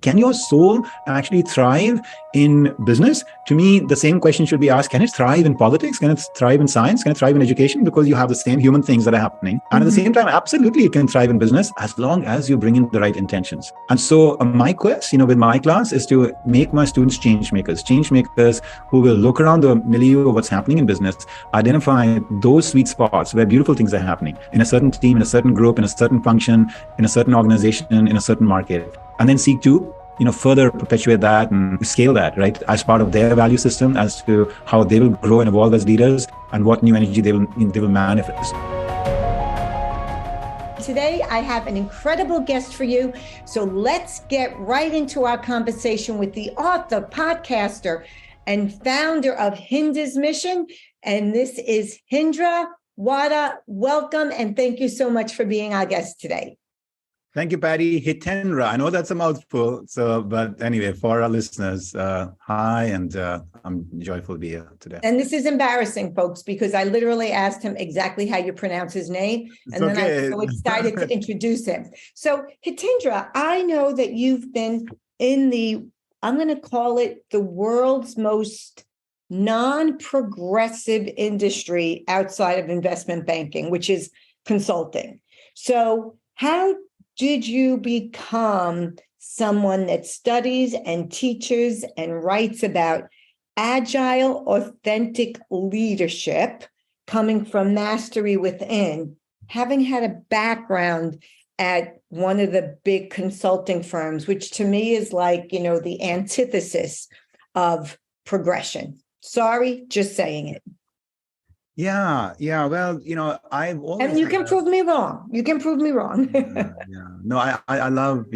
Can your soul actually thrive in business? To me, the same question should be asked, can it thrive in politics? Can it thrive in science? Can it thrive in education? Because you have the same human things that are happening. And at the same time, absolutely, it can thrive in business as long as you bring in the right intentions. And so my quest, with my class is to make my students change makers who will look around the milieu of what's happening in business, identify those sweet spots where beautiful things are happening in a certain team, in a certain group, in a certain function, in a certain organization, in a certain market, and then seek to further perpetuate that and scale that, right, as part of their value system as to how they will grow and evolve as leaders and what new energy they will manifest. Today, I have an incredible guest for you. So let's get right into our conversation with the author, podcaster, and founder of Hinder's Mission. And this is Hitendra Wadhwa. Welcome, and thank you so much for being our guest today. Thank you, Patty. Hitendra. I know that's a mouthful. But anyway, for our listeners, hi, and I'm joyful to be here today. And this is embarrassing, folks, because I literally asked him exactly how you pronounce his name. And then I'm so excited to introduce him. So, Hitendra, I know that you've been in I'm going to call it the world's most non-progressive industry outside of investment banking, which is consulting. So, how did you become someone that studies and teaches and writes about agile, authentic leadership coming from mastery within, having had a background at one of the big consulting firms, which to me is like, the antithesis of progression? Sorry, just saying it. Yeah. Well, I've always... And you can prove me wrong. No, I love,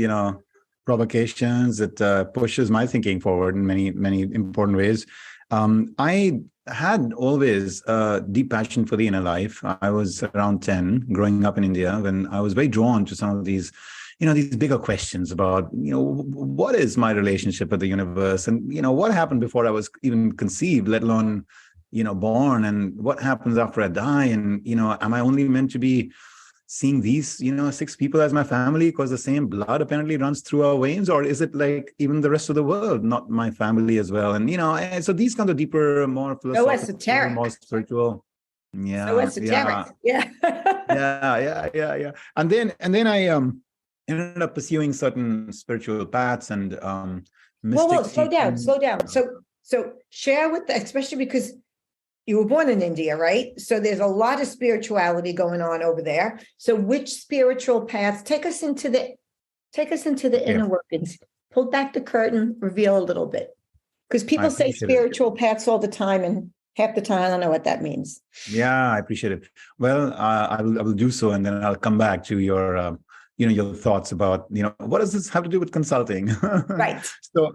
provocations. It pushes my thinking forward in many, many important ways. I had always a deep passion for the inner life. I was around 10, growing up in India, when I was very drawn to some of these, these bigger questions about, what is my relationship with the universe? And, what happened before I was even conceived, let alone born, and what happens after I die? And, am I only meant to be seeing these, 6 people as my family because the same blood apparently runs through our veins? Or is it like even the rest of the world, not my family as well? And, so these kind of deeper, more philosophical, esoteric, more spiritual. Yeah. So esoteric. Yeah. Yeah. And then I ended up pursuing certain spiritual paths and Whoa, slow down. So share with especially because you were born in India, right? So there's a lot of spirituality going on over there. So which spiritual paths? Take us into the inner workings. Pull back the curtain, reveal a little bit. Because people say spiritual paths all the time, and half the time I don't know what that means. Yeah, I appreciate it. Well, I will do so, and then I'll come back to your your thoughts about, what does this have to do with consulting? Right.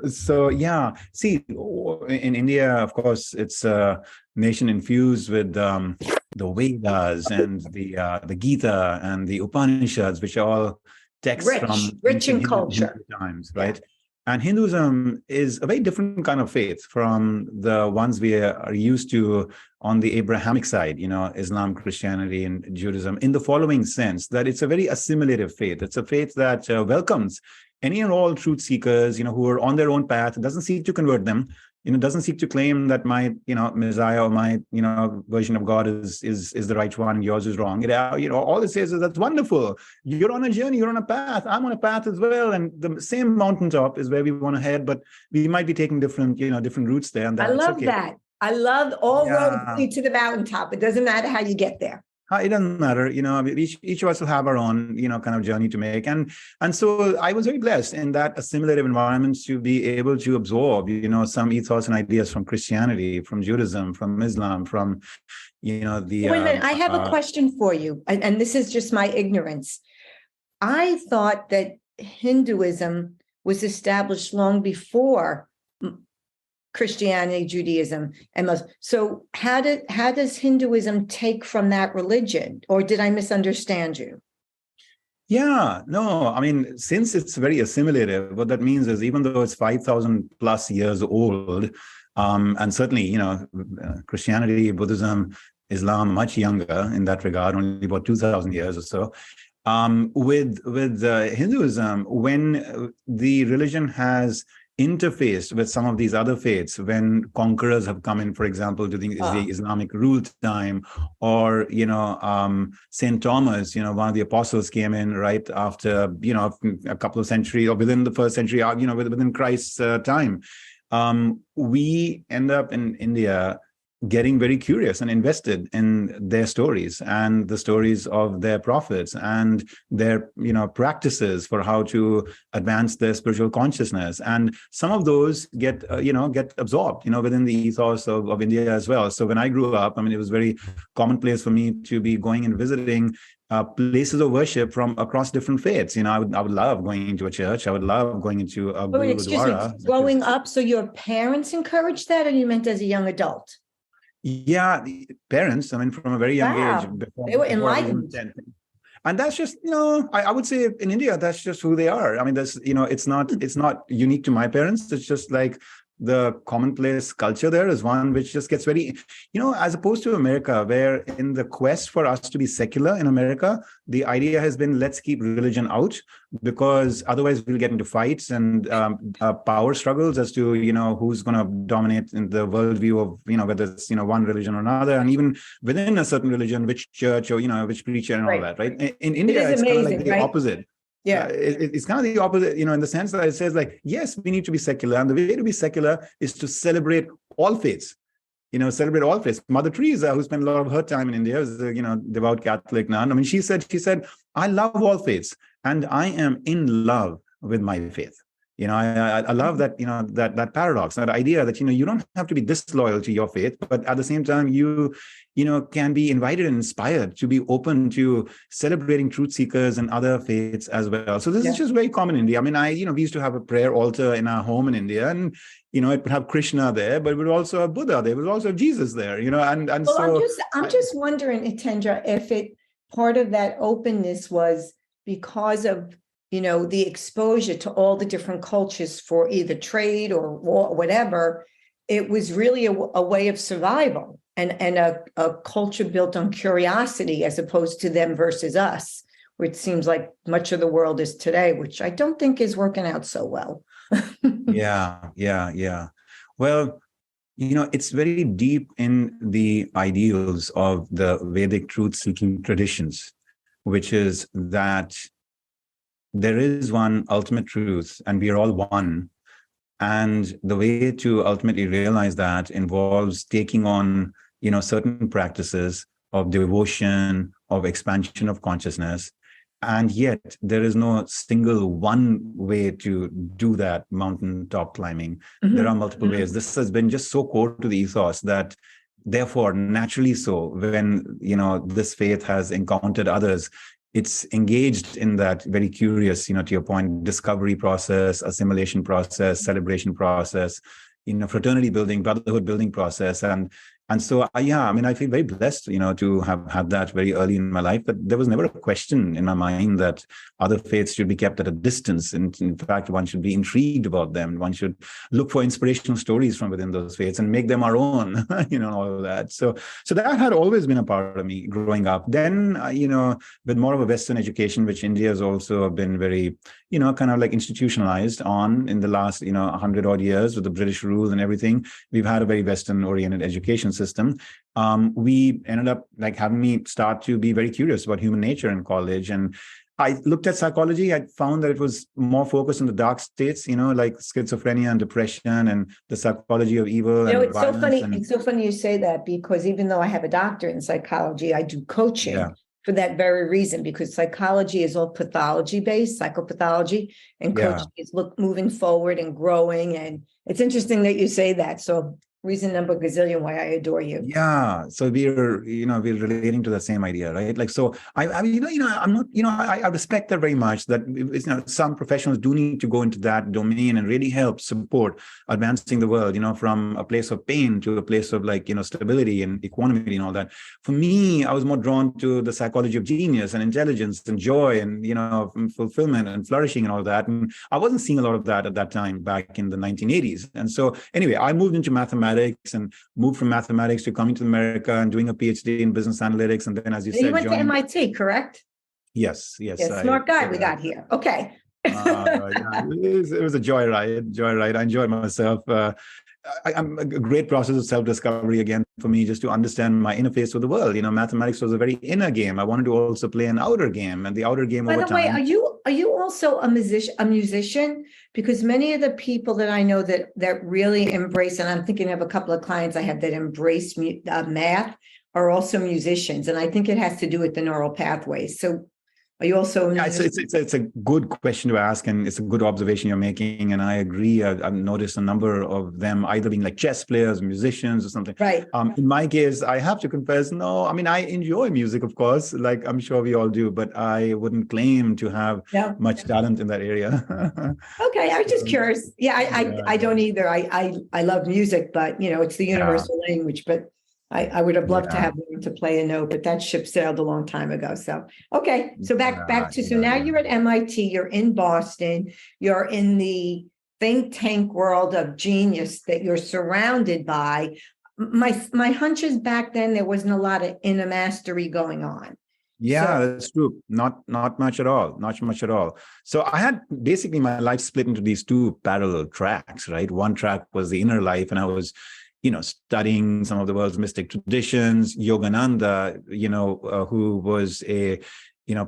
So yeah. See, in India, of course, it's a nation infused with the Vedas and the Gita and the Upanishads, which are all texts from rich in culture times, right? Yeah. And Hinduism is a very different kind of faith from the ones we are used to on the Abrahamic side, Islam, Christianity, and Judaism, in the following sense, that it's a very assimilative faith. It's a faith that welcomes any and all truth seekers, who are on their own path. It doesn't seek to convert them. Doesn't seek to claim that my, Messiah or my, version of God is the right one and yours is wrong. All it says is that's wonderful. You're on a journey, you're on a path. I'm on a path as well. And the same mountaintop is where we want to head, but we might be taking different routes there. And I love that. I love all roads lead to the mountaintop. It doesn't matter how you get there. It doesn't matter, each of us will have our own, kind of journey to make. And so I was very blessed in that assimilative environment to be able to absorb, some ethos and ideas from Christianity, from Judaism, from Islam, from, the... Wait a minute, I have a question for you. And this is just my ignorance. I thought that Hinduism was established long before Christianity, Judaism, and Muslim. So how does Hinduism take from that religion? Or did I misunderstand you? Yeah, no, I mean, since it's very assimilative, what that means is even though it's 5,000 plus years old, and certainly, Christianity, Buddhism, Islam, much younger in that regard, only about 2,000 years or so. With Hinduism, when the religion has interfaced with some of these other faiths, when conquerors have come in, for example, to the Islamic rule time, or Saint Thomas, one of the apostles, came in right after a couple of centuries, or within the first century, within Christ's time. We end up in India getting very curious and invested in their stories and the stories of their prophets and their practices for how to advance their spiritual consciousness. And some of those get absorbed within the ethos of India as well. So when I grew up, it was very commonplace for me to be going and visiting places of worship from across different faiths. I would love going into a church. I would love going into a gurudwara. Growing up, so your parents encouraged that, or you meant as a young adult? Yeah, parents, from a very young age. They were enlightened. And that's just, I would say in India, that's just who they are. That's, it's not unique to my parents. It's just like the commonplace culture there is one which just gets very, as opposed to America, where in the quest for us to be secular in America, the idea has been, let's keep religion out, because otherwise we'll get into fights and power struggles as to, who's going to dominate in the worldview of, whether it's, one religion or another, and even within a certain religion, which church or, which preacher and all that, right? In India, it's kind of like the opposite. Yeah, it's kind of the opposite, in the sense that it says like, yes, we need to be secular. And the way to be secular is to celebrate all faiths, celebrate all faiths. Mother Teresa, who spent a lot of her time in India, is a, devout Catholic nun. She said, I love all faiths and I am in love with my faith. I love that, that paradox, that idea that, you don't have to be disloyal to your faith, but at the same time, you can be invited and inspired to be open to celebrating truth seekers and other faiths as well. So this is just very common in India. We used to have a prayer altar in our home in India, and, it would have Krishna there, but it would also have Buddha there. It would also have Jesus there, and well, so. I'm just wondering, Hitendra, if part of that openness was because of the exposure to all the different cultures for either trade or war, whatever. It was really a way of survival and a culture built on curiosity, as opposed to them versus us, which seems like much of the world is today, which I don't think is working out so well. Yeah. Well, it's very deep in the ideals of the Vedic truth-seeking traditions, which is that there is one ultimate truth and we are all one. And the way to ultimately realize that involves taking on, certain practices of devotion, of expansion of consciousness. And yet there is no single one way to do that mountaintop climbing. Mm-hmm. There are multiple ways. This has been just so core to the ethos that therefore, naturally so, when, this faith has encountered others, it's engaged in that very curious, to your point, discovery process, assimilation process, celebration process, fraternity building, brotherhood building process. And so, I feel very blessed, to have had that very early in my life. But there was never a question in my mind that other faiths should be kept at a distance. And in fact, one should be intrigued about them. One should look for inspirational stories from within those faiths and make them our own, all of that. So that had always been a part of me growing up. Then, with more of a Western education, which India has also been very, kind of like institutionalized on in the last, 100 odd years with the British rule and everything. We've had a very Western oriented education system. We ended up like having me start to be very curious about human nature in college. And I looked at psychology. I found that it was more focused on the dark states, like schizophrenia and depression and the psychology of evil. It's so funny. It's so funny you say that, because even though I have a doctorate in psychology, I do coaching for that very reason, because psychology is all pathology based, psychopathology, and coaching is moving forward and growing. And it's interesting that you say that. So reason number gazillion why I adore you. Yeah. So we're relating to the same idea, right? Like, so I'm not, I respect that very much, that, some professionals do need to go into that domain and really help support advancing the world, from a place of pain to a place of like, stability and equanimity and all that. For me, I was more drawn to the psychology of genius and intelligence and joy and, fulfillment and flourishing and all that. And I wasn't seeing a lot of that at that time back in the 1980s. And so anyway, I moved into mathematics and moved from mathematics to coming to America and doing a PhD in business analytics. And then, as you said, you went to MIT, correct? Yes. Yeah, smart guy we got here. Okay. Yeah, it was a joyride. I enjoyed myself. I'm a great process of self-discovery again for me, just to understand my interface with the world. Mathematics was a very inner game. I wanted to also play an outer game, and the outer game By over the way, time. are you also a musician? Because many of the people that I know that really embrace, and I'm thinking of a couple of clients I have that embrace math, are also musicians, and I think it has to do with the neural pathways. So, are you also a musician? It's a good question to ask, and it's a good observation you're making. And I agree. I've noticed a number of them either being like chess players, musicians, or something. Right. In my case, I have to confess, no. I mean, I enjoy music, of course, like I'm sure we all do, but I wouldn't claim to have much talent in that area. Okay, I was just curious. Yeah, I don't either. I love music, but it's the universal language. But I would have loved to have learned to play a note, but that ship sailed a long time ago. So, okay. So back to, so now you're at MIT, you're in Boston, you're in the think tank world of genius that you're surrounded by. My hunch is back then, there wasn't a lot of inner mastery going on. Yeah, that's true. Not much at all. Not much at all. So I had basically my life split into these two parallel tracks, right? One track was the inner life, and I was studying some of the world's mystic traditions. Yogananda, who was a,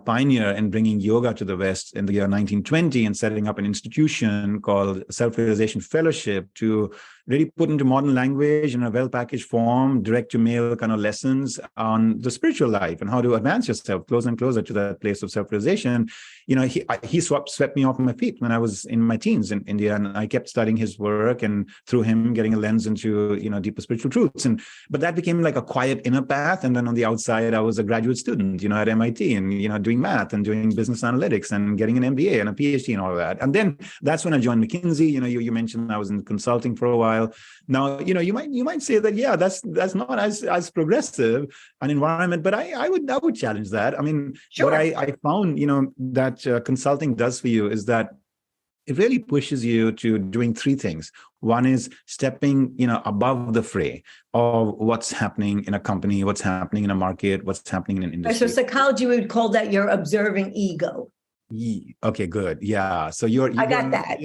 pioneer in bringing yoga to the West in the year 1920 and setting up an institution called Self-Realization Fellowship to really put into modern language in a well-packaged form, direct-to-mail kind of lessons on the spiritual life and how to advance yourself closer and closer to that place of self-realization. He swept me off my feet when I was in my teens in India, and I kept studying his work, and through him getting a lens into deeper spiritual truths. But that became like a quiet inner path, and then on the outside, I was a graduate student, at MIT, and doing math and doing business analytics and getting an MBA and a PhD and all of that. And then that's when I joined McKinsey. You mentioned I was in consulting for a while. Now, you might say that that's not as progressive an environment, but I would challenge that. I mean, sure. What I found, that consulting does for you is that it really pushes you to doing three things. One is stepping, above the fray of what's happening in a company, what's happening in a market, what's happening in an industry. So psychology would call that your observing ego. Okay, good. Yeah. So you're I got that.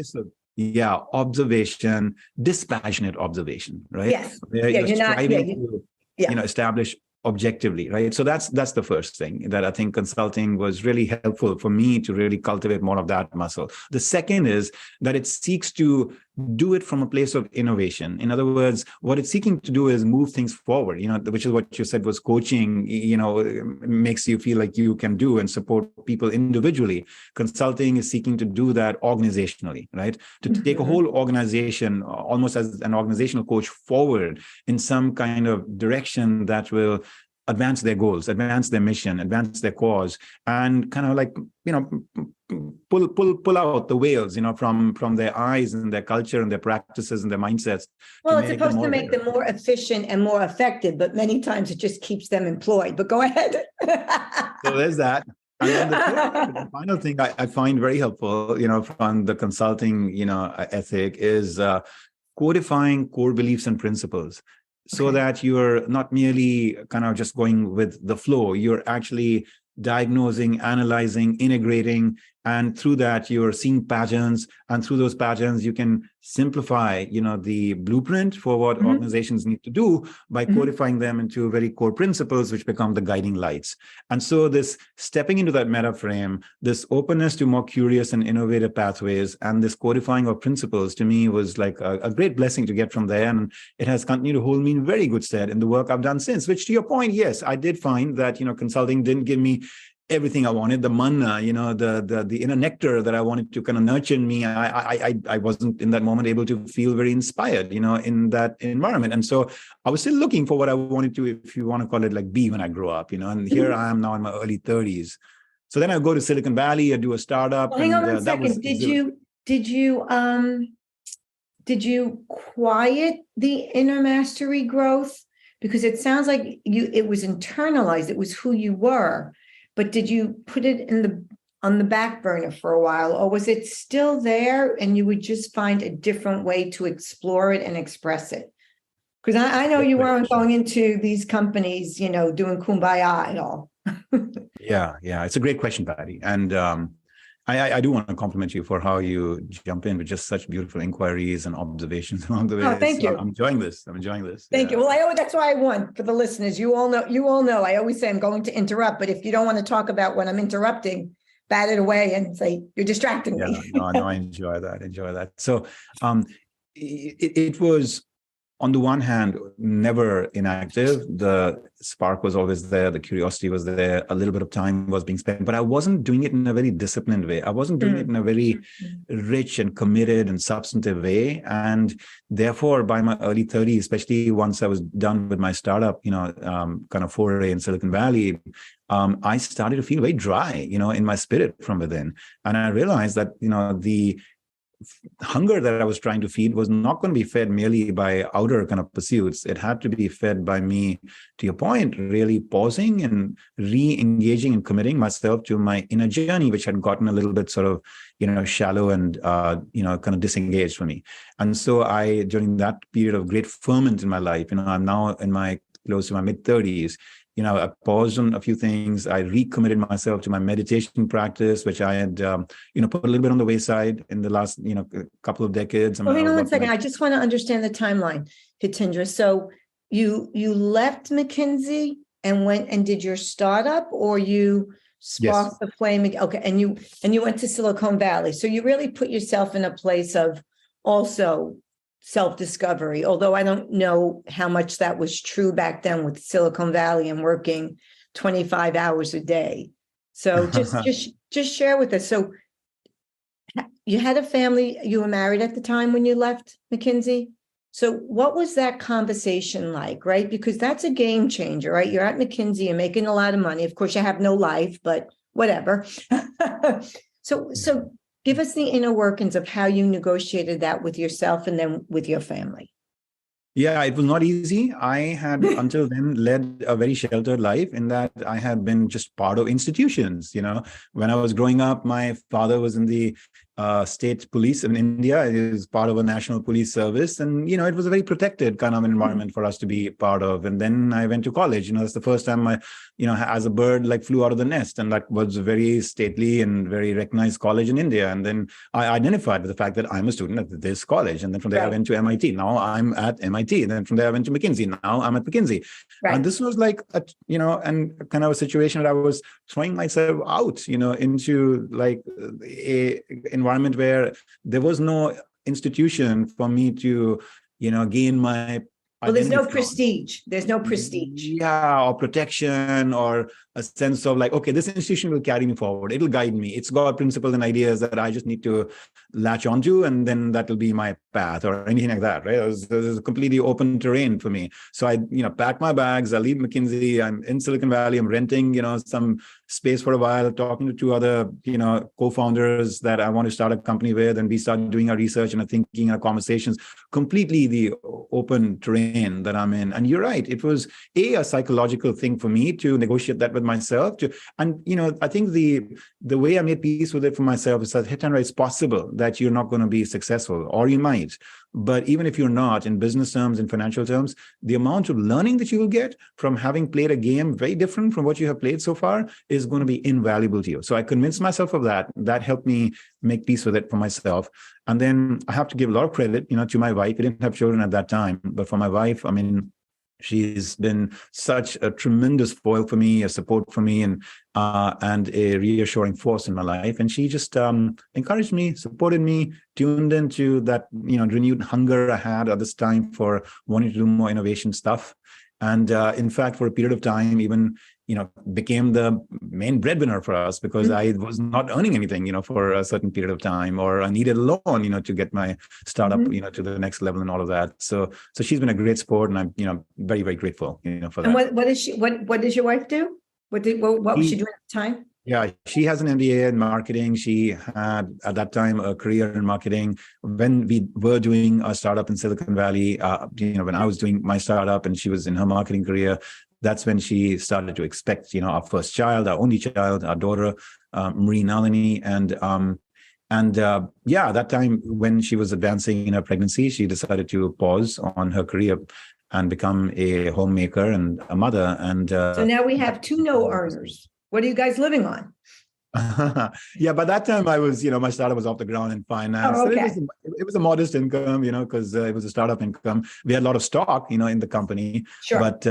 Yeah, observation, dispassionate observation, right? Yes. You're striving to establish objectively, right? So that's the first thing that I think consulting was really helpful for me to really cultivate more of that muscle. The second is that it seeks to do it from a place of innovation. In other words, what it's seeking to do is move things forward, which is what you said was coaching, makes you feel like you can do and support people individually. Consulting is seeking to do that organizationally, right? To take a whole organization almost as an organizational coach forward in some kind of direction that will advance their goals, advance their mission, advance their cause, and kind of like, pull out the whales, from their eyes and their culture and their practices and their mindsets. Well, it's supposed to make them more efficient and more effective, but many times it just keeps them employed. But go ahead. So there's that. And then the final thing I find very helpful, from the consulting, ethic is codifying core beliefs and principles. So that you're not merely kind of just going with the flow, you're actually diagnosing, analyzing, integrating, and through that you're seeing patterns, and through those patterns you can simplify the blueprint for what organizations need to do by codifying them into very core principles which become the guiding lights. And so this stepping into that meta frame, this openness to more curious and innovative pathways, and this codifying of principles to me was like a great blessing to get from there, and it has continued to hold me in very good stead in the work I've done since. Which, to your point, yes, I did find that consulting didn't give me everything I wanted, the manna, the inner nectar that I wanted to kind of nurture in me. I wasn't in that moment able to feel very inspired, in that environment. And so I was still looking for what I wanted to, if you want to call it like, be when I grow up, and here I am now in my early 30s. So then I go to Silicon Valley, I do a startup. Well, hang on a second. Did you quiet the inner mastery growth? Because it sounds like it was internalized. It was who you were. But did you put it on the back burner for a while, or was it still there and you would just find a different way to explore it and express it? Because I know you weren't going into these companies, doing kumbaya at all. Yeah, it's a great question, Patty. And I do want to compliment you for how you jump in with just such beautiful inquiries and observations along the way. Oh, thank So you. I'm enjoying this. Thank you. Well, that's why I want for the listeners. You all know. I always say I'm going to interrupt, but if you don't want to talk about when I'm interrupting, bat it away and say you're distracting me. No, I enjoy that. So, it was, on the one hand, never inactive. The spark was always there. The curiosity was there. A little bit of time was being spent, but I wasn't doing it in a very disciplined way. I wasn't doing it in a very rich and committed and substantive way. And therefore, by my early 30s, especially once I was done with my startup, kind of foray in Silicon Valley, I started to feel very dry, in my spirit from within. And I realized that, the hunger that I was trying to feed was not going to be fed merely by outer kind of pursuits. It had to be fed by me, to your point, really pausing and re-engaging and committing myself to my inner journey, which had gotten a little bit sort of, shallow and, kind of disengaged for me. And so during that period of great ferment in my life, I'm now in close to my mid-30s, I paused on a few things. I recommitted myself to my meditation practice, which I had, put a little bit on the wayside in the last, couple of decades. Well, hang on 1 second. I just want to understand the timeline, Hitendra. So you left McKinsey and went and did your startup, or you sparked the flame? Okay, and you went to Silicon Valley. So you really put yourself in a place of also self-discovery, although I don't know how much that was true back then with Silicon Valley and working 25 hours a day. So just share with us. So you had a family, you were married at the time when you left McKinsey. So what was that conversation like, right? Because that's a game changer, right? You're at McKinsey, you're making a lot of money. Of course, you have no life, but whatever. So give us the inner workings of how you negotiated that with yourself and then with your family. Yeah, it was not easy. I had until then led a very sheltered life in that I had been just part of institutions. When I was growing up, my father was in the state police in India. He was part of a national police service. And, it was a very protected kind of environment for us to be part of. And then I went to college. That's the first time I, as a bird, flew out of the nest. And that was a very stately and very recognized college in India. And then I identified with the fact that I'm a student at this college. And then from there, I went to MIT. Now I'm at MIT. And then from there, I went to McKinsey. Now I'm at McKinsey. Right. And this was and kind of a situation that I was throwing myself out, into a environment where there was no institution for me to, gain my Well, there's no prestige. There's no prestige. Yeah, or protection, or a sense of okay, this institution will carry me forward. It'll guide me. It's got principles and ideas that I just need to latch onto, and then that will be my path or anything like that, right? It was completely open terrain for me. So I, pack my bags. I leave McKinsey. I'm in Silicon Valley. I'm renting, some space for a while, talking to two other, co-founders that I want to start a company with, and we started doing our research and our thinking, our conversations, completely the open terrain that I'm in. And you're right, it was a psychological thing for me to negotiate that with myself. I think the way I made peace with it for myself is that, Hitendra, it's possible that you're not going to be successful, or you might. But even if you're not, in business terms, in financial terms, the amount of learning that you will get from having played a game very different from what you have played so far is going to be invaluable to you. So I convinced myself of that. That helped me make peace with it for myself. And then I have to give a lot of credit, to my wife. We didn't have children at that time, but for my wife, she's been such a tremendous foil for me, a support for me, and a reassuring force in my life. And she just encouraged me, supported me, tuned into that renewed hunger I had at this time for wanting to do more innovation stuff. And in fact, for a period of time, even became the main breadwinner for us, because I was not earning anything, for a certain period of time, or I needed a loan, to get my startup, to the next level and all of that. So she's been a great sport, and I'm, very, very grateful, for that. And what does your wife do? What was she doing at the time? Yeah, she has an MBA in marketing. She had, at that time, a career in marketing. When we were doing a startup in Silicon Valley, when I was doing my startup and she was in her marketing career, that's when she started to expect, our first child, our only child, our daughter, Marie Nalini. And that time when she was advancing in her pregnancy, she decided to pause on her career and become a homemaker and a mother. And so now we have two no earners. What are you guys living on? Yeah, by that time I was, my startup was off the ground in finance. Oh, okay. So it was a modest income, because it was a startup income. We had a lot of stock, in the company. Sure. But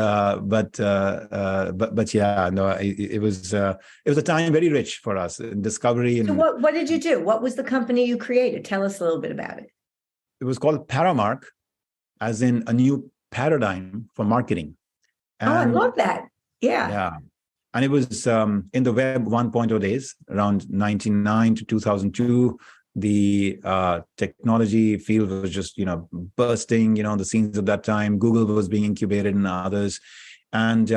yeah, no, it was a time very rich for us in discovery. And so what did you do? What was the company you created? Tell us a little bit about it. it was called Paramark, as in a new paradigm for marketing. And, I love that. Yeah. Yeah. And it was in the Web 1.0 days, around 99 to 2002. The technology field was just, bursting, on the scenes of that time. Google was being incubated and others. And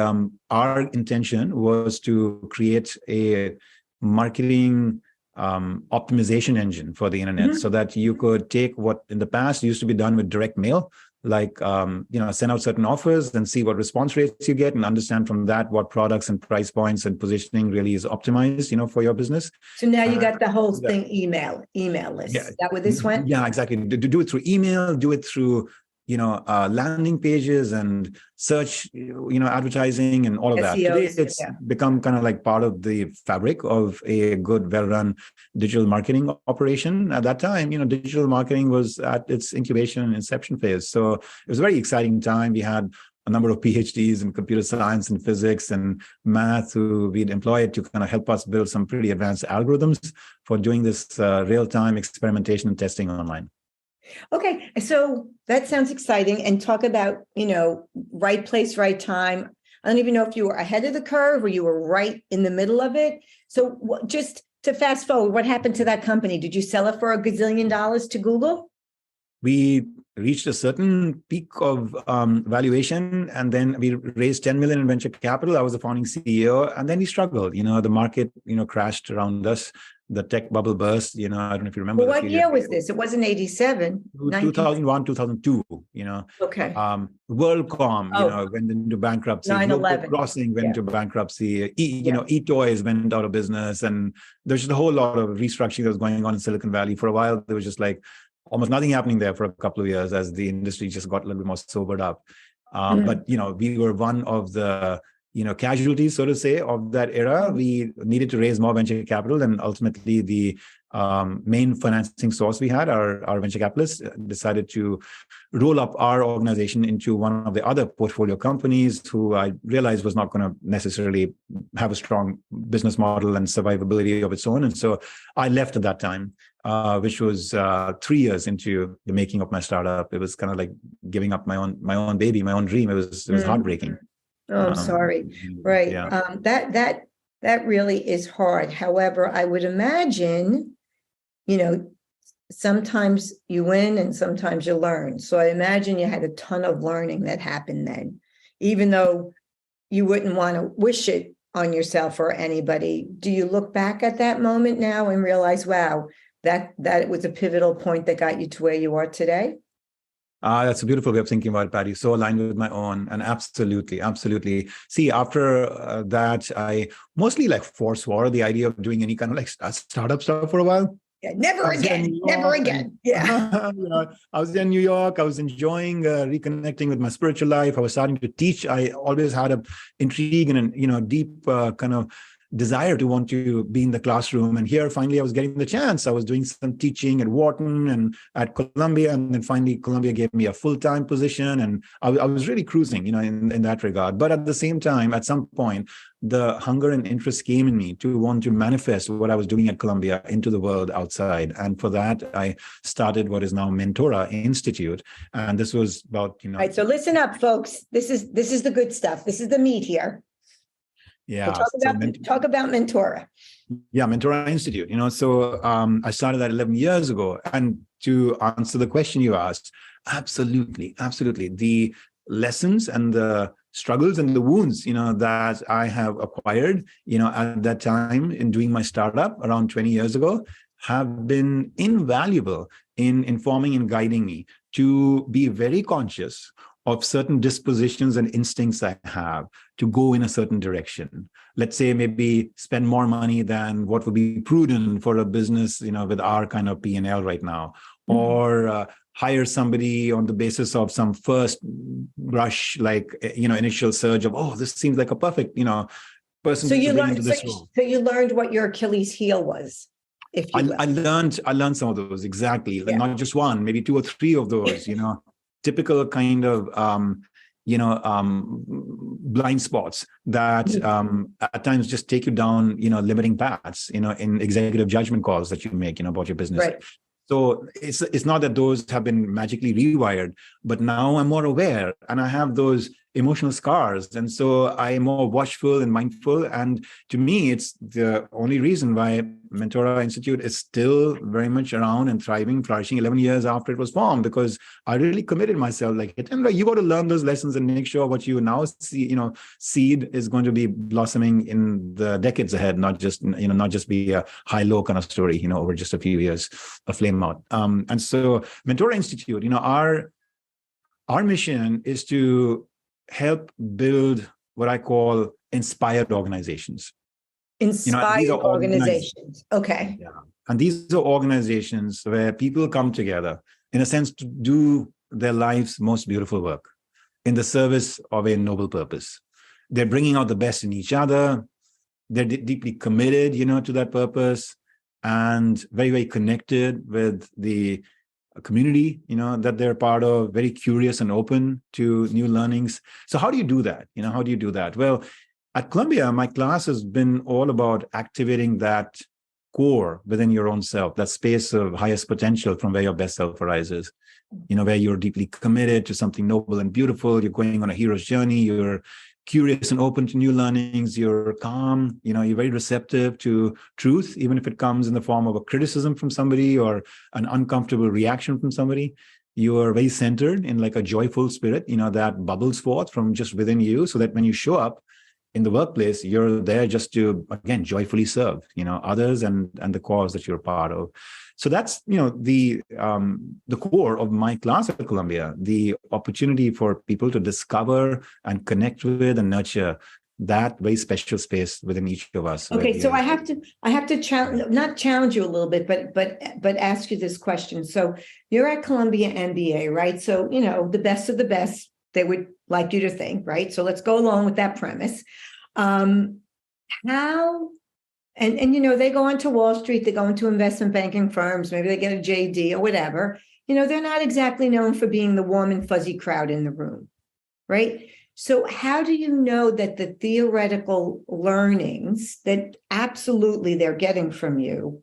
our intention was to create a marketing optimization engine for the internet, so that you could take what in the past used to be done with direct mail, like send out certain offers and see what response rates you get, and understand from that what products and price points and positioning really is optimized, for your business. So now you got the whole thing email list. Yeah. Is that where this went? Yeah, exactly. Do it through email, do it through landing pages and search, advertising and all of that. SEO, Today, it's become kind of like part of the fabric of a good, well-run digital marketing operation. At that time, digital marketing was at its incubation and inception phase. So it was a very exciting time. We had a number of PhDs in computer science and physics and math who we'd employed to kind of help us build some pretty advanced algorithms for doing this real-time experimentation and testing online. Okay, so that sounds exciting. And talk about, right place, right time. I don't even know if you were ahead of the curve or you were right in the middle of it. So just to fast forward, what happened to that company? Did you sell it for $1 gazillion to Google? We reached a certain peak of valuation, and then we raised 10 million in venture capital. I was the founding CEO, and then we struggled. The market, crashed around us. The tech bubble burst. I don't know if you remember. Well, what year was this? It wasn't 87. 2001, 2002. Okay. WorldCom, went into bankruptcy. 9/11. Crossing went into bankruptcy. eToys went out of business, and there's just a whole lot of restructuring that was going on in Silicon Valley. For a while, there was just like almost nothing happening there for a couple of years as the industry just got a little bit more sobered up. But, we were one of the, casualties, so to say, of that era. We needed to raise more venture capital, and ultimately the main financing source we had, our venture capitalists, decided to roll up our organization into one of the other portfolio companies who I realized was not going to necessarily have a strong business model and survivability of its own. And so I left at that time, which was 3 years into the making of my startup. It was kind of like giving up my own baby, my own dream. It was heartbreaking. Oh, I'm sorry. Right. Yeah. That really is hard. However, I would imagine, sometimes you win and sometimes you learn. So I imagine you had a ton of learning that happened then, even though you wouldn't want to wish it on yourself or anybody. Do you look back at that moment now and realize, wow, that was a pivotal point that got you to where you are today? That's a beautiful way of thinking about it, Patty. So aligned with my own. And absolutely. See, after that, I mostly forswore the idea of doing any kind of startup stuff for a while. Yeah, never again. Yeah. I was in New York. I was enjoying reconnecting with my spiritual life. I was starting to teach. I always had a intrigue and deep kind of desire to want to be in the classroom. And here, finally, I was getting the chance. I was doing some teaching at Wharton and at Columbia. And then finally, Columbia gave me a full-time position. And I was really cruising, in that regard. But at the same time, at some point, the hunger and interest came in me to want to manifest what I was doing at Columbia into the world outside. And for that, I started what is now Mentora Institute. And this was about, All right, so listen up, folks. This is the good stuff. This is the meat here. Yeah. So talk about Mentora. Yeah, Mentora Institute. So I started that 11 years ago. And to answer the question you asked, absolutely. The lessons and the struggles and the wounds, that I have acquired, at that time in doing my startup around 20 years ago, have been invaluable in informing and guiding me to be very conscious of certain dispositions and instincts I have to go in a certain direction. Let's say maybe spend more money than what would be prudent for a business, with our kind of P&L right now, or hire somebody on the basis of some first brush, like, initial surge of, oh, this seems like a perfect, person So to you bring learned, into this role. so you learned what your Achilles heel was, if you will. I learned some of those, exactly. Yeah. Not just one, maybe two or three of those, typical kind of, blind spots that at times just take you down, limiting paths, in executive judgment calls that you make, about your business. Right. So it's not that those have been magically rewired, but now I'm more aware and I have those emotional scars. And so I am more watchful and mindful. And to me, it's the only reason why Mentora Institute is still very much around and thriving, flourishing 11 years after it was formed, because I really committed myself, like, Hitendra, you got to learn those lessons and make sure what you now see, seed is going to be blossoming in the decades ahead, not just be a high-low kind of story, over just a few years, a flame out. And so Mentora Institute, our mission is to help build what I call inspired organizations. Inspired organizations. Okay. Yeah. And these are organizations where people come together, in a sense, to do their life's most beautiful work in the service of a noble purpose. They're bringing out the best in each other. They're deeply committed, to that purpose, and very, very connected with the community, that they're part of, very curious and open to new learnings. So how do you do that? How do you do that? Well, at Columbia, my class has been all about activating that core within your own self, that space of highest potential from where your best self arises, where you're deeply committed to something noble and beautiful. You're going on a hero's journey. You're curious and open to new learnings. You're calm. You're very receptive to truth, even if it comes in the form of a criticism from somebody or an uncomfortable reaction from somebody. You are very centered in like a joyful spirit, that bubbles forth from just within you, so that when you show up in the workplace, you're there just to, again, joyfully serve, others and the cause that you're part of. So that's, the core of my class at Columbia, the opportunity for people to discover and connect with and nurture that very special space within each of us. Okay, so I have to not challenge you a little bit, but ask you this question. So you're at Columbia MBA, right? So, the best of the best, they would like you to think, right? So let's go along with that premise. They go onto Wall Street, they go into investment banking firms, maybe they get a JD or whatever. They're not exactly known for being the warm and fuzzy crowd in the room, right? So how do you know that the theoretical learnings that absolutely they're getting from you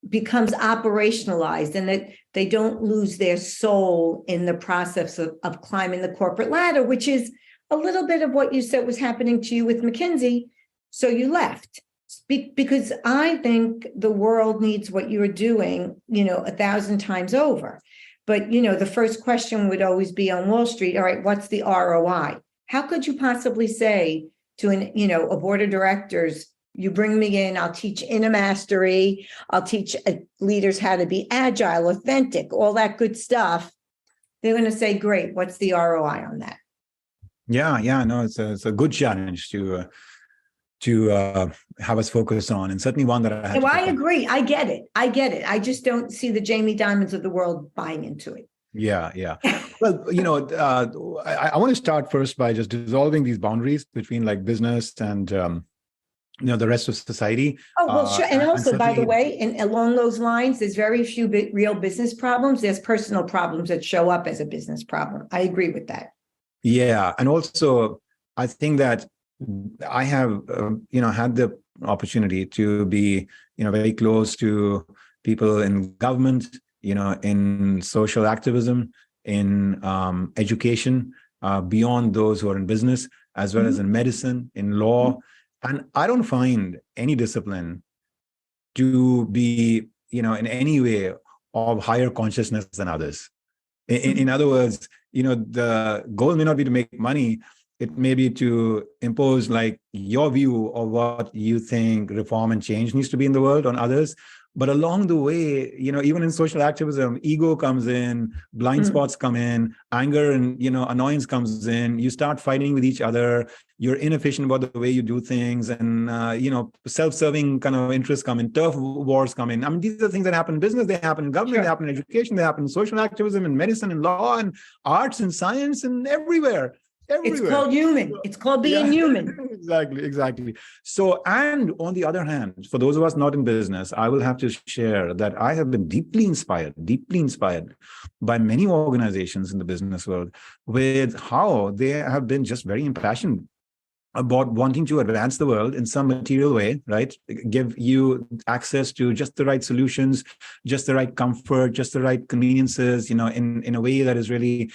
becomes operationalized, and that they don't lose their soul in the process of climbing the corporate ladder, which is a little bit of what you said was happening to you with McKinsey. So you left, because I think the world needs what you're doing, 1,000 times over. But, the first question would always be on Wall Street, all right, what's the ROI? How could you possibly say to a board of directors, you bring me in, I'll teach inner mastery, I'll teach leaders how to be agile, authentic, all that good stuff. They're going to say, great, what's the ROI on that? Yeah, no, it's a good challenge to have us focus on, and certainly one that I agree. I get it. I just don't see the Jamie Dimons of the world buying into it. Yeah. Well, I want to start first by just dissolving these boundaries between like business and the rest of society. Oh, well, sure. And also, by the way, and along those lines, there's very few real business problems. There's personal problems that show up as a business problem. I agree with that. Yeah. And also, I think that I have, had the opportunity to be, very close to people in government, in social activism, in education, beyond those who are in business, as well as in medicine, in law. And I don't find any discipline to be, in any way of higher consciousness than others. In other words, the goal may not be to make money. It may be to impose like your view of what you think reform and change needs to be in the world on others. But along the way, even in social activism, ego comes in, blind spots come in, anger and, annoyance comes in. You start fighting with each other. You're inefficient about the way you do things. And, self-serving kind of interests come in, turf wars come in. I mean, these are things that happen in business, they happen in government, Sure. they happen in education, they happen in social activism, in medicine, and law, and arts, and science, and everywhere. It's called human. It's called being human. Exactly. So, and on the other hand, for those of us not in business, I will have to share that I have been deeply inspired by many organizations in the business world with how they have been just very impassioned about wanting to advance the world in some material way, right? Give you access to just the right solutions, just the right comfort, just the right conveniences, in a way that is really,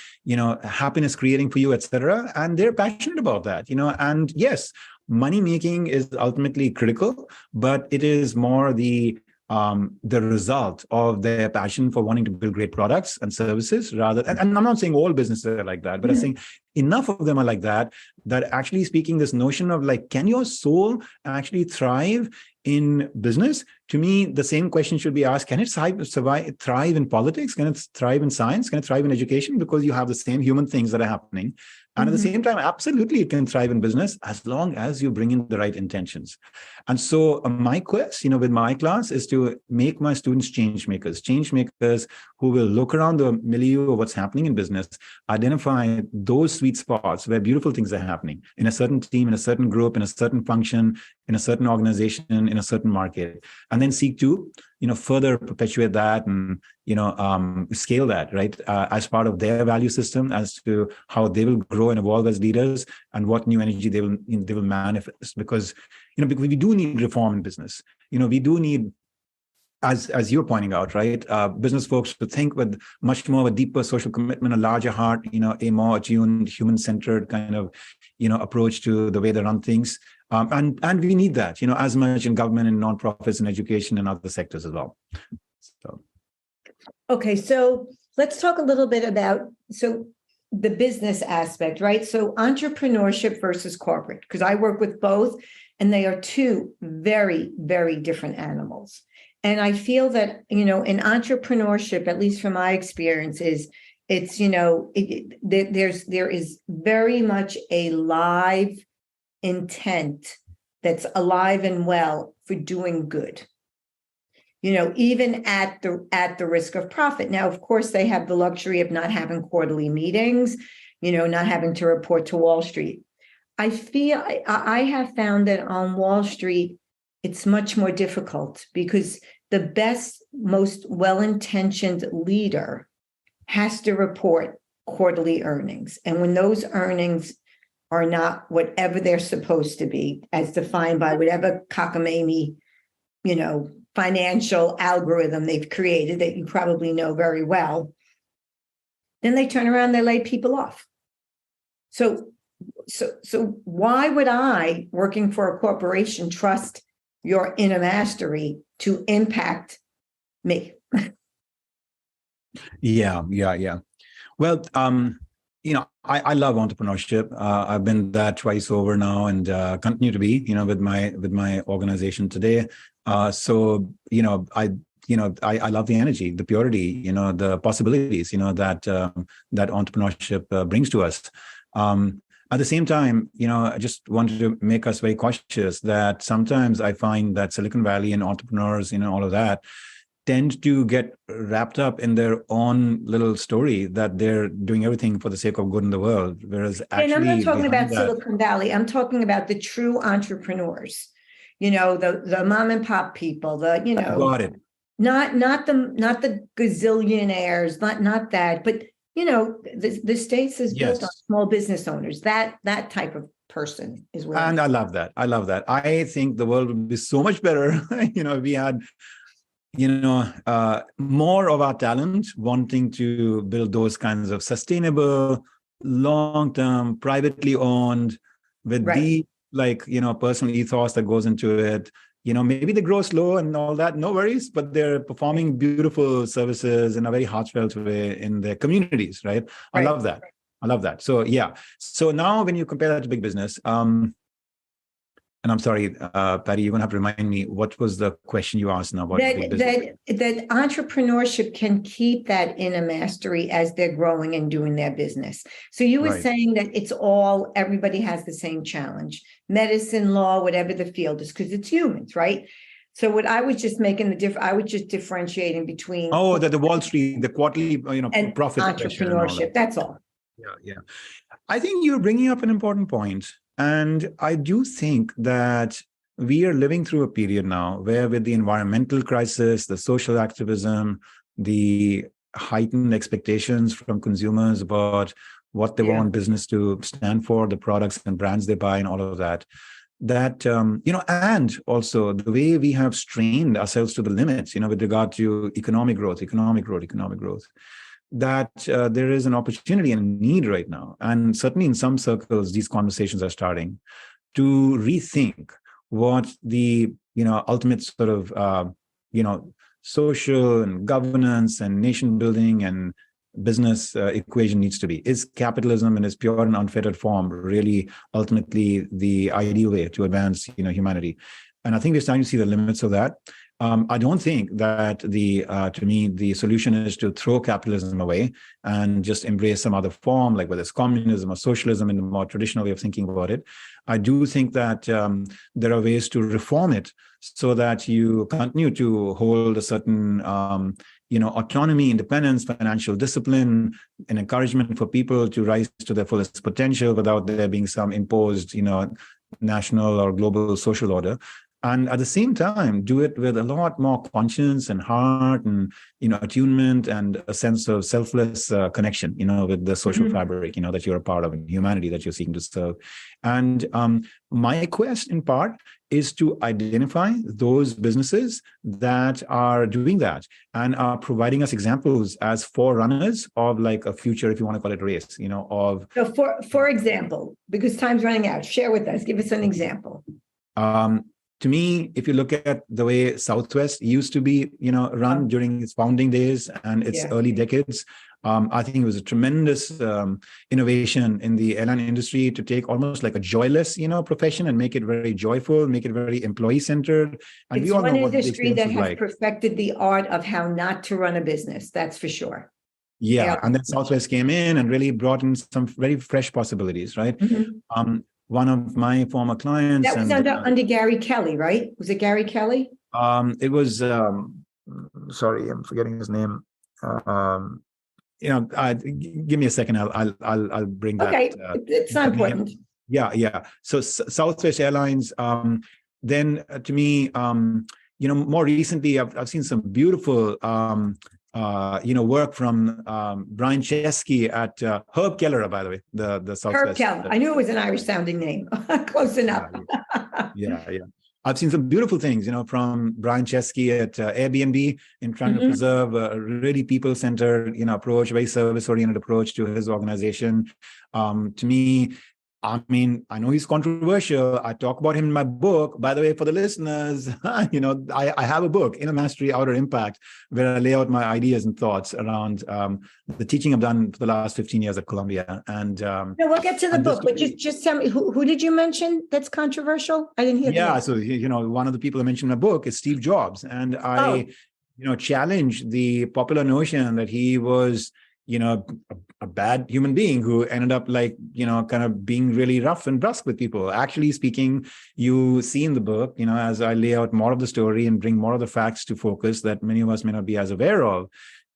happiness creating for you, etc. And they're passionate about that, and yes, money making is ultimately critical, but it is more the result of their passion for wanting to build great products and services and I'm not saying all businesses are like that, but I'm saying enough of them are like that actually speaking this notion of like, can your soul actually thrive in business? To me, the same question should be asked, can it thrive in politics? Can it thrive in science? Can it thrive in education? Because you have the same human things that are happening. And at the same time, absolutely, it can thrive in business as long as you bring in the right intentions. And so my quest, with my class is to make my students change makers who will look around the milieu of what's happening in business, identify those sweet spots where beautiful things are happening in a certain team, in a certain group, in a certain function, in a certain organization, in a certain market, and then seek to, further perpetuate that and, scale that, right, as part of their value system as to how they will grow and evolve as leaders and what new energy they will manifest. Because we do need reform in business. We do need, as you're pointing out, right, business folks to think with much more of a deeper social commitment, a larger heart, a more attuned, human-centered kind of, approach to the way they run things. And we need that, as much in government and nonprofits and education and other sectors as well. So. Okay, so let's talk a little bit about the business aspect, right? So entrepreneurship versus corporate, because I work with both, and they are two very, very different animals. And I feel that, in entrepreneurship, at least from my experience, there is very much a live intent that's alive and well for doing good, even at the risk of profit. Now, of course, they have the luxury of not having quarterly meetings, not having to report to Wall Street. I feel I have found that on Wall Street, it's much more difficult because the best, most well-intentioned leader has to report quarterly earnings. And when those earnings are not whatever they're supposed to be, as defined by whatever cockamamie, financial algorithm they've created that you probably know very well, then they turn around, they lay people off. So why would I, working for a corporation, trust your inner mastery to impact me? Yeah. Well, I love entrepreneurship. I've been that twice over now, and continue to be, with my organization today. So I love the energy, the purity, the possibilities, that entrepreneurship brings to us. At the same time, I just wanted to make us very cautious that sometimes I find that Silicon Valley and entrepreneurs, all of that, tend to get wrapped up in their own little story that they're doing everything for the sake of good in the world. Whereas actually, and I'm not talking about Silicon Valley. I'm talking about the true entrepreneurs, the mom and pop people, got it. Not the gazillionaires, not that, but the States is built on small business owners. That type of person is where. And I love that. I think the world would be so much better, if we had, more of our talent wanting to build those kinds of sustainable, long-term, privately owned, with deep, personal ethos that goes into it. Maybe they grow slow and all that, no worries, but they're performing beautiful services in a very heartfelt way in their communities, right? I love that. I love that. So, yeah. So now when you compare that to big business, And I'm sorry, Patty, you're going to have to remind me, what was the question you asked now about that entrepreneurship can keep that inner mastery as they're growing and doing their business. So you were saying that everybody has the same challenge, medicine, law, whatever the field is, because it's humans, right? So what I was just making I was just differentiating between the Wall Street, the quarterly, and profit entrepreneurship. That's all. Yeah. I think you're bringing up an important point. And I do think that we are living through a period now where, with the environmental crisis, the social activism, the heightened expectations from consumers about what they want business to stand for, the products and brands they buy, and all of that, and also the way we have strained ourselves to the limits, with regard to economic growth, that there is an opportunity and a need right now. And certainly in some circles, these conversations are starting to rethink what the, ultimate sort of, social and governance and nation building and business equation needs to be. Is capitalism in its pure and unfettered form really ultimately the ideal way to advance, humanity? And I think we're starting to see the limits of that. I don't think that to me, the solution is to throw capitalism away and just embrace some other form, like whether it's communism or socialism in the more traditional way of thinking about it. I do think that there are ways to reform it so that you continue to hold a certain, autonomy, independence, financial discipline, and encouragement for people to rise to their fullest potential without there being some imposed, national or global social order. And at the same time, do it with a lot more conscience and heart and, attunement and a sense of selfless connection, with the social fabric, that you're a part of, and humanity that you're seeking to serve. And my quest, in part, is to identify those businesses that are doing that and are providing us examples as forerunners of like a future, if you want to call it race, So for example, because time's running out, share with us, give us an example. To me, if you look at the way Southwest used to be, run during its founding days and its early decades, I think it was a tremendous innovation in the airline industry to take almost like a joyless, profession and make it very joyful, make it very employee-centered. And it's one industry that has perfected the art of how not to run a business. That's for sure. Yeah. And then Southwest came in and really brought in some very fresh possibilities, right? One of my former clients. That was under Gary Kelly, right? Was it Gary Kelly? It was, sorry, I'm forgetting his name. Give me a second. I'll bring that. Okay, it's not important. Yeah. So Southwest Airlines. Then to me, more recently, I've seen some beautiful, work from Brian Chesky at Herb Keller, by the way, the Southwest. Herb Keller. I knew it was an Irish sounding name. Close enough. Yeah. I've seen some beautiful things, from Brian Chesky at Airbnb in trying to preserve a really people-centered, approach, very service-oriented approach to his organization. To me, I mean, I know he's controversial. I talk about him in my book. By the way, for the listeners, I have a book, Inner Mastery, Outer Impact, where I lay out my ideas and thoughts around the teaching I've done for the last 15 years at Columbia. And we'll get to the book, but just tell me, who did you mention that's controversial? I didn't hear. Yeah, so one of the people I mentioned in my book is Steve Jobs, and I challenge the popular notion that he was a bad human being who ended up kind of being really rough and brusque with people. Actually speaking, you see in the book, as I lay out more of the story and bring more of the facts to focus that many of us may not be as aware of,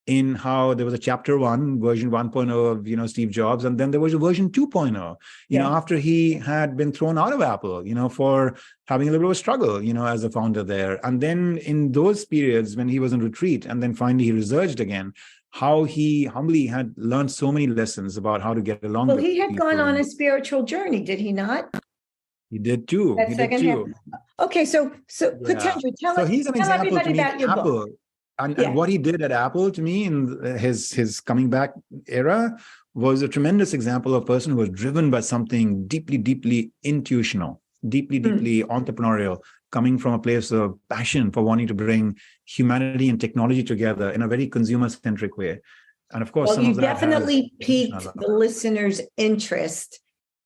in how there was a chapter 1, version 1.0 of, Steve Jobs. And then there was a version 2.0, after he had been thrown out of Apple, for having a little bit of a struggle, as a founder there. And then in those periods when he was in retreat and then finally he resurged again, how he humbly had learned so many lessons about how to get along. Well, he had gone on a spiritual journey, did he not? He did too. Okay, so Hitendra, tell he's an example everybody to me about your Apple. book. And what he did at Apple, to me, in his coming back era, was a tremendous example of a person who was driven by something deeply, deeply intuitional, deeply entrepreneurial, coming from a place of passion for wanting to bring humanity and technology together in a very consumer-centric way. And of course, you definitely piqued the listener's interest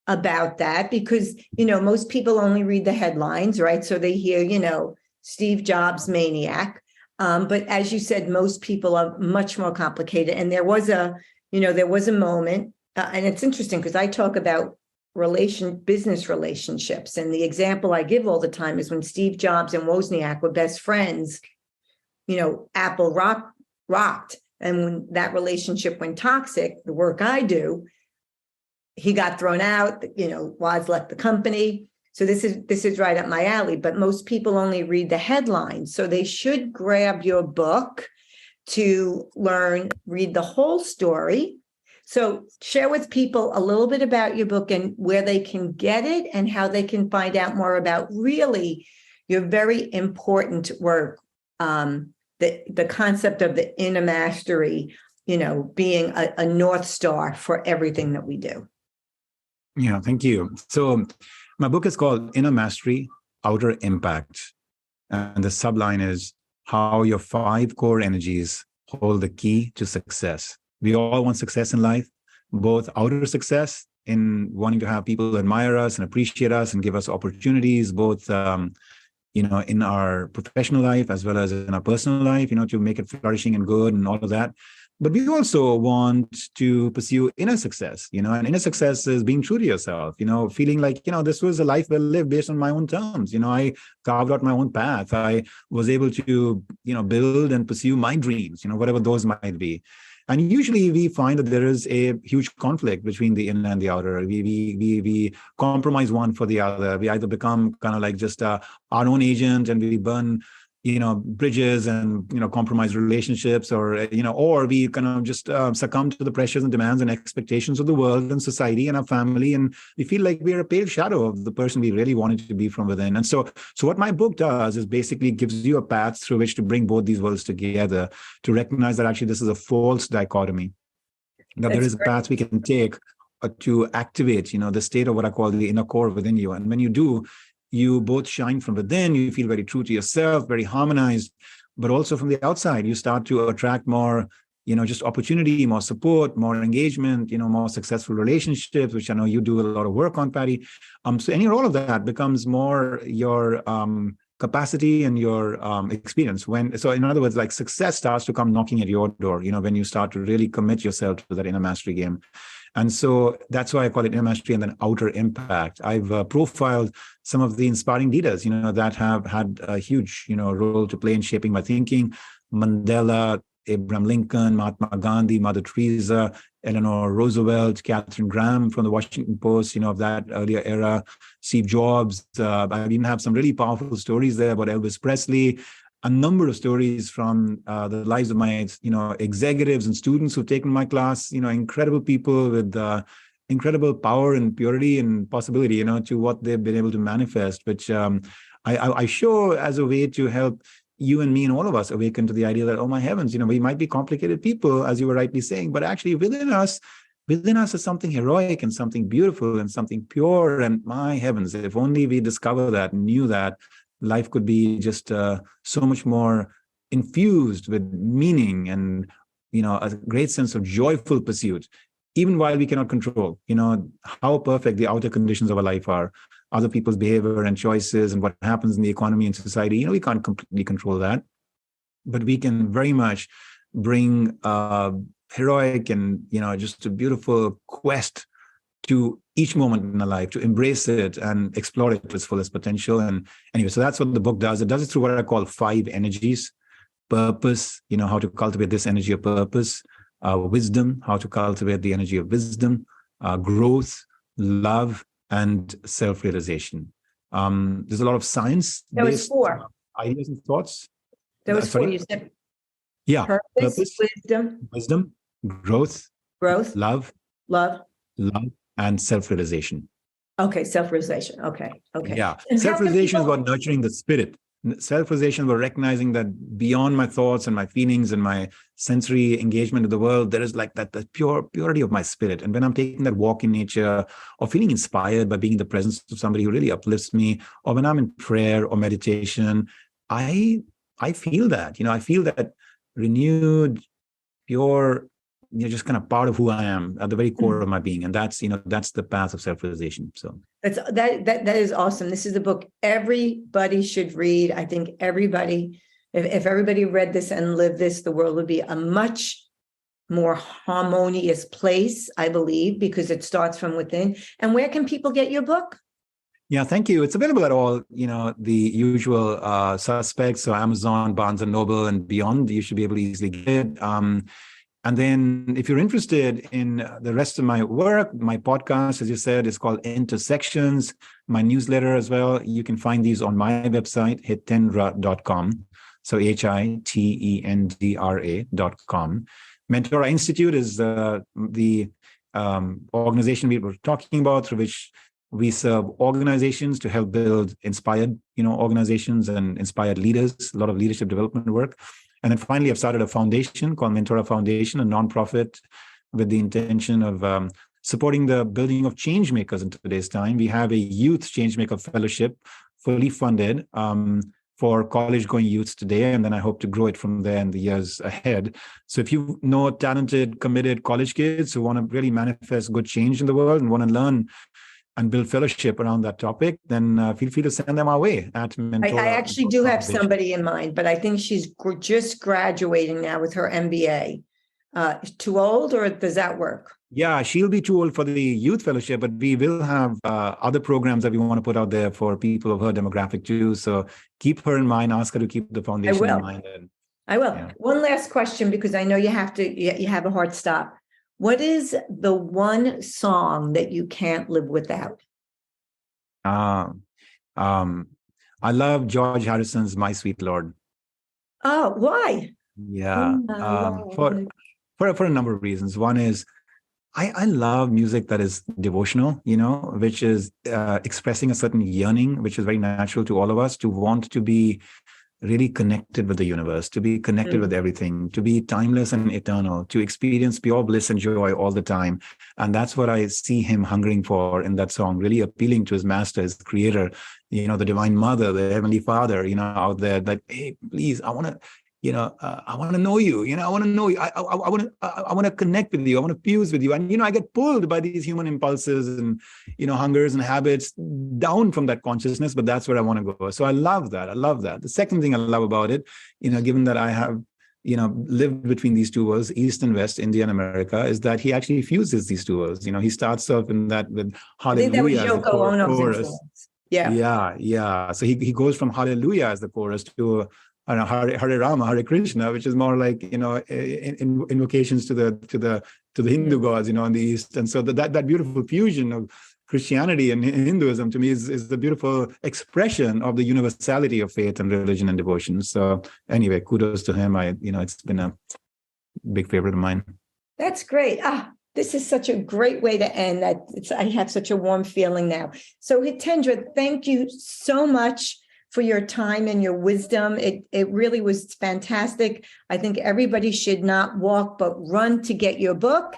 about that because, most people only read the headlines, right? So they hear, Steve Jobs maniac. But as you said, most people are much more complicated. And there was a moment, and it's interesting because I talk about business relationships. And the example I give all the time is when Steve Jobs and Wozniak were best friends, Apple rocked. And when that relationship went toxic, the work I do, he got thrown out, Woz left the company. So this is right up my alley, but most people only read the headlines. So they should grab your book to read the whole story. So share with people a little bit about your book and where they can get it and how they can find out more about really your very important work, the concept of the inner mastery, being a North Star for everything that we do. Yeah, thank you. So my book is called Inner Mastery, Outer Impact. And the subline is how your 5 core energies hold the key to success. We all want success in life, both outer success in wanting to have people admire us and appreciate us and give us opportunities, both in our professional life as well as in our personal life, to make it flourishing and good and all of that. But we also want to pursue inner success, and inner success is being true to yourself, feeling like, this was a life well lived based on my own terms. I carved out my own path. I was able to, build and pursue my dreams, whatever those might be. And usually we find that there is a huge conflict between the inner and the outer. We compromise one for the other. We either become kind of like just our own agent and we burn bridges and, compromise relationships or we kind of just succumb to the pressures and demands and expectations of the world and society and our family. And we feel like we're a pale shadow of the person we really wanted to be from within. And so what my book does is basically gives you a path through which to bring both these worlds together, to recognize that actually this is a false dichotomy, that there is a path we can take to activate, the state of what I call the inner core within you. And when you do, you both shine from within, you feel very true to yourself, very harmonized, but also from the outside, you start to attract more, just opportunity, more support, more engagement, more successful relationships, which I know you do a lot of work on, Patty. So any or all of that becomes more your capacity and your experience. So in other words, like success starts to come knocking at your door, when you start to really commit yourself to that inner mastery game. And so that's why I call it inner mastery and then outer impact. I've profiled some of the inspiring leaders, that have had a huge, role to play in shaping my thinking. Mandela, Abraham Lincoln, Mahatma Gandhi, Mother Teresa, Eleanor Roosevelt, Katharine Graham from the Washington Post, of that earlier era, Steve Jobs. I even have some really powerful stories there about Elvis Presley. A number of stories from the lives of my, executives and students who've taken my class, incredible people with incredible power and purity and possibility, to what they've been able to manifest, which I show as a way to help you and me and all of us awaken to the idea that, oh my heavens, we might be complicated people, as you were rightly saying, but actually within us is something heroic and something beautiful and something pure. And my heavens, if only we discover that, knew that, life could be just so much more infused with meaning and, a great sense of joyful pursuit, even while we cannot control, how perfect the outer conditions of our life are, other people's behavior and choices and what happens in the economy and society. We can't completely control that, but we can very much bring heroic and, just a beautiful quest to each moment in our life, to embrace it and explore it to its fullest potential. And anyway, so that's what the book does. It does it through what I call 5 energies: purpose, how to cultivate this energy of purpose; wisdom, how to cultivate the energy of wisdom; growth, love, and self-realization. There's a lot of science. There was 4 ideas and thoughts. There was 4. You said purpose, wisdom, growth, love, and self-realization. Okay, self-realization. Okay. Yeah, self-realization is about nurturing the spirit. Self-realization is about recognizing that beyond my thoughts and my feelings and my sensory engagement with the world, there is like that purity of my spirit. And when I'm taking that walk in nature or feeling inspired by being in the presence of somebody who really uplifts me, or when I'm in prayer or meditation, I feel that, I feel that renewed, pure just kind of part of who I am at the very core of my being. And that's, that's the path of self-realization. So that is awesome. This is a book everybody should read. I think if everybody read this and lived this, the world would be a much more harmonious place, I believe, because it starts from within. And where can people get your book? Yeah, thank you. It's available at all, the usual suspects. So Amazon, Barnes and Noble, and beyond. You should be able to easily get it. And then if you're interested in the rest of my work, my podcast, as you said, is called Intersections, my newsletter as well. You can find these on my website, hitendra.com. So HITENDRA.com. Mentora Institute is the organization we were talking about, through which we serve organizations to help build inspired, organizations and inspired leaders, a lot of leadership development work. And then finally, I've started a foundation called Mentora Foundation, a nonprofit with the intention of supporting the building of change makers in today's time. We have a youth changemaker fellowship, fully funded, for college-going youths today, and then I hope to grow it from there in the years ahead. So if you know talented, committed college kids who want to really manifest good change in the world and want to learn and build fellowship around that topic, then feel free to send them our way at Mentora. I actually do have somebody in mind, but I think she's just graduating now with her MBA. Too old, or does that work? Yeah, she'll be too old for the youth fellowship, but we will have other programs that we want to put out there for people of her demographic too. So keep her in mind, ask her to keep the foundation in mind. I will. Yeah. One last question, because I know you have a hard stop. What is the one song that you can't live without? I love George Harrison's My Sweet Lord. Oh, why? Yeah. For a number of reasons. One is I love music that is devotional, which is expressing a certain yearning, which is very natural to all of us, to want to be really connected with the universe, to be connected with everything, to be timeless and eternal, to experience pure bliss and joy all the time. And that's what I see him hungering for in that song, really appealing to his master, his creator, the divine mother, the heavenly father, out there, that, hey, please, I want to, I want to know you, I want to know you. I want to connect with you. I want to fuse with you. And, I get pulled by these human impulses and, hungers and habits down from that consciousness, but that's where I want to go. So I love that. The second thing I love about it, given that I have, lived between these two worlds, East and West, India and America, is that he actually fuses these two worlds. He starts off in that with Hallelujah as the chorus. Yeah. So he goes from Hallelujah as the chorus to Hare Rama, Hare Krishna, which is more like invocations to the Hindu gods, in the East. And so that beautiful fusion of Christianity and Hinduism, to me, is the beautiful expression of the universality of faith and religion and devotion. So anyway, kudos to him. It's been a big favorite of mine. That's great. This is such a great way to end. I have such a warm feeling now. So Hitendra, thank you so much for your time and your wisdom. It really was fantastic. I think everybody should not walk, but run to get your book.